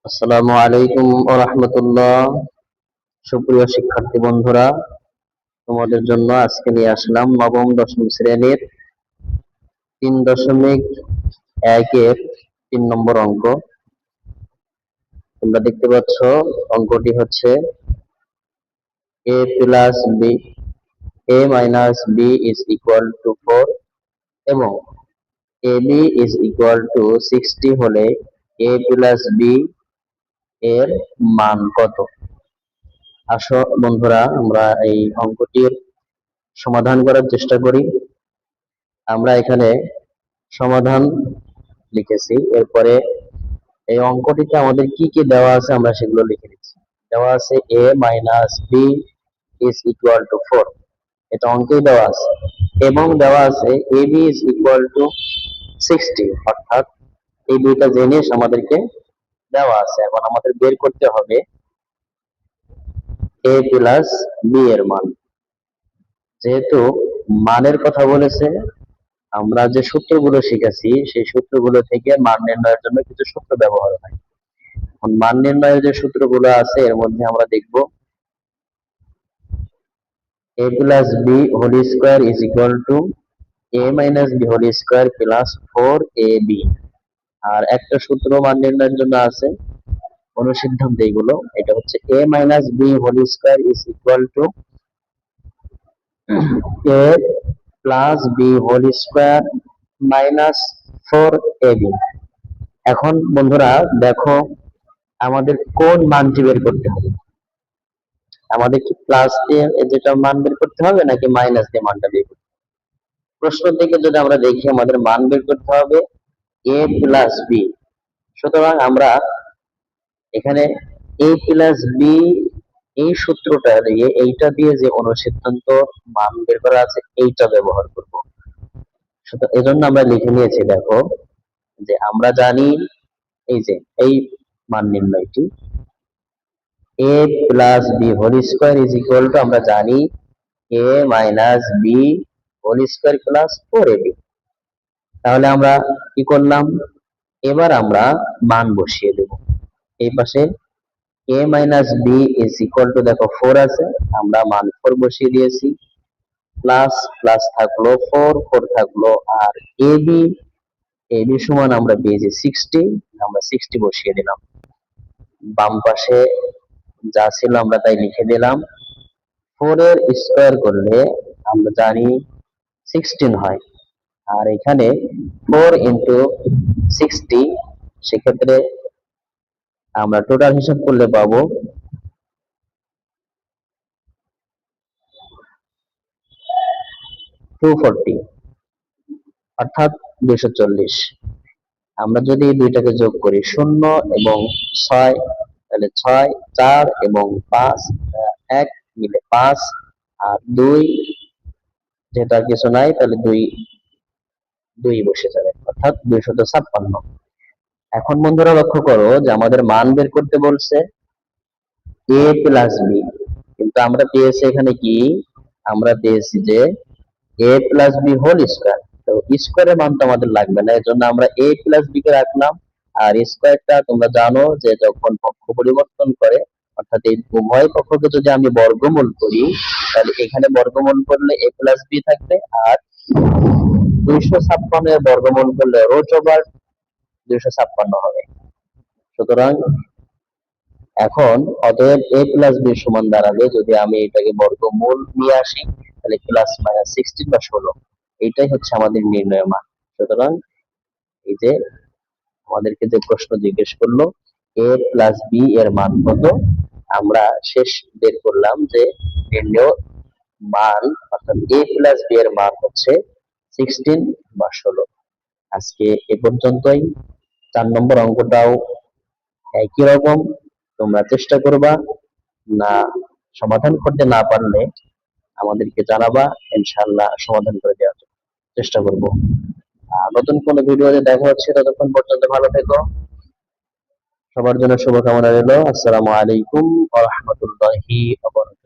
আসসালামু আলাইকুম ওয়া রাহমাতুল্লাহ। সুপ্রিয় শিক্ষার্থী বন্ধুরা, তোমাদের জন্য আজকে নিয়ে আসলাম নবম দশম শ্রেণীর 3.1 এর 3 নম্বর অঙ্ক। তোমরা দেখতে পাচ্ছ অঙ্কটি হচ্ছে a plus B a minus B is equal to 4 এবং ab ইজ ইকুয়াল টু 60 হলে a প্লাস বি এর মান কত? আসো বন্ধুরা, আমরা এই অঙ্কটির সমাধান করার চেষ্টা করি। আমরা এখানে সমাধান লিখেছি, এরপরে এই অঙ্কটিতে আমাদের কি কি দেওয়া আছে আমরা সেগুলো লিখে দিচ্ছি। দেওয়া আছে a minus B is equal to 4, এটা অঙ্কেই দেওয়া আছে, এবং দেওয়া আছে A B is equal to 60, অর্থাৎ এই দুইটা জিনিস আমাদেরকে দেওয়া আছে। এখন আমাদের বের করতে হবে a প্লাস বি এর মান। যেহেতু মানের কথা বলেছে, আমরা যে সূত্রগুলো শিখেছি সেই সূত্রগুলো থেকে মান নির্ণয়ের জন্য কিছু সূত্র ব্যবহার হয়। এখন মান নির্ণয়ের যে সূত্রগুলো আছে এর মধ্যে আমরা দেখব a plus B whole square is equal to a minus B whole square plus 4ab। আর একটা সূত্র মান নির্ণয়ের জন্য আছে, অনুসিদ্ধান্ত এইগুলো, এটা হচ্ছে a minus B whole square is equal to a plus B whole square minus 4ab। এখন বন্ধুরা দেখো, আমাদের কোন মানটি বের করতে হবে? আমাদের কি প্লাস দিয়ে যেটা মান বের করতে হবে নাকি মাইনাস দিয়ে মানটা বের করতে হবে? প্রশ্ন থেকে যদি আমরা দেখি আমাদের মান বের করতে হবে a প্লাস বি। সুতরাং আমরা এখানে a প্লাস বি এই সূত্রটা দিয়ে, এইটা দিয়ে যে অনুসিদ্ধান্ত মান বের করা আছে এইটা ব্যবহার করব। সুতরাং এজন্য আমরা লিখে নিয়েছি, দেখো যে আমরা জানি এই যে এই মান নির্ণয়টি a plus B whole square is equal to, আমরা জানি a minus B whole square plus 4ab। তাহলে আমরা কি করলাম, এবার আমরা মান বসিয়ে দেব। এই পাশে a minus B is equal to, দেখো 4 আছে, আমরা মান 4 বসিয়ে দিয়েছি, প্লাস প্লাস থাকলো 4, 4 থাকলো, আর ab সমান আমরা পেয়েছি 60, আমরা 60 বসিয়ে দিলাম। বাম পাশে যা ছিল আমরা তাই লিখে দিলাম। 4 এর স্কোয়ার করলে আমরা জানি 16 হয়, আর এখানে 4 ইন্টু 60, সেক্ষেত্রে আমরা টোটাল হিসাব করলে পাবো 240, অর্থাৎ 240। আমরা যদি এই দুইটাকে যোগ করি 0 এবং 6, তাহলে 6, 4 এবং 5, 1 মিলে 5, আর 2 যেটা কিছু নাই, তাহলে 2 2 বসে যাবে, অর্থাৎ 256। এখন বন্ধুরা লক্ষ্য করো যে আমাদের মান বের করতে বলছে a প্লাস বি, কিন্তু আমরা পেয়েছি এখানে কি, আমরা পেয়েছি যে a plus B whole square. তো স্কোয়ারের মান তো আমাদের লাগবে না, এজন্য আমরা a প্লাস বি কে রাখলাম। আর স্কোয়ারটা তোমরা জানো যে যখন পক্ষ পরিবর্তন করে, অর্থাৎ এই উভয় পক্ষকে যদি আমি বর্গমূল করি, তাহলে এখানে বর্গমূল করলে a প্লাস বি থাকবে, আর 256 এর বর্গমূল করলে রুট ওভার 256 হবে। সুতরাং এখন অতএব a প্লাস বি সমান দাঁড়াবে, যদি আমি এটাকে বর্গমূল নিয়ে আসি, তাহলে প্লাস মাইনাস 16 বা 16, এইটাই হচ্ছে আমাদের নির্ণয় মান। সুতরাং এই যে আমাদেরকে যে প্রশ্ন জিজ্ঞেস করলো a প্লাস বি এর মান কত, আমরা শেষ বের করলাম যে নির্ণয় মান, অর্থাৎ a প্লাস বি এর মান হচ্ছে 16 বা 16। আজকে এ পর্যন্তই। 4 নম্বর অঙ্কটাও একই রকম, তোমরা চেষ্টা করবা, না সমাধান করতে না পারলে আমাদেরকে জানাবা, ইনশাআল্লাহ সমাধান করে দেওয়ার চেষ্টা করব। নতুন কোনো ভিডিওতে দেখা হচ্ছে, ততক্ষণ পর্যন্ত ভালো থেকো। সবার জন্য শুভকামনা রইল। আসসালামু আলাইকুম ওয়া রাহমাতুল্লাহি ওয়া বারাকাতুহু।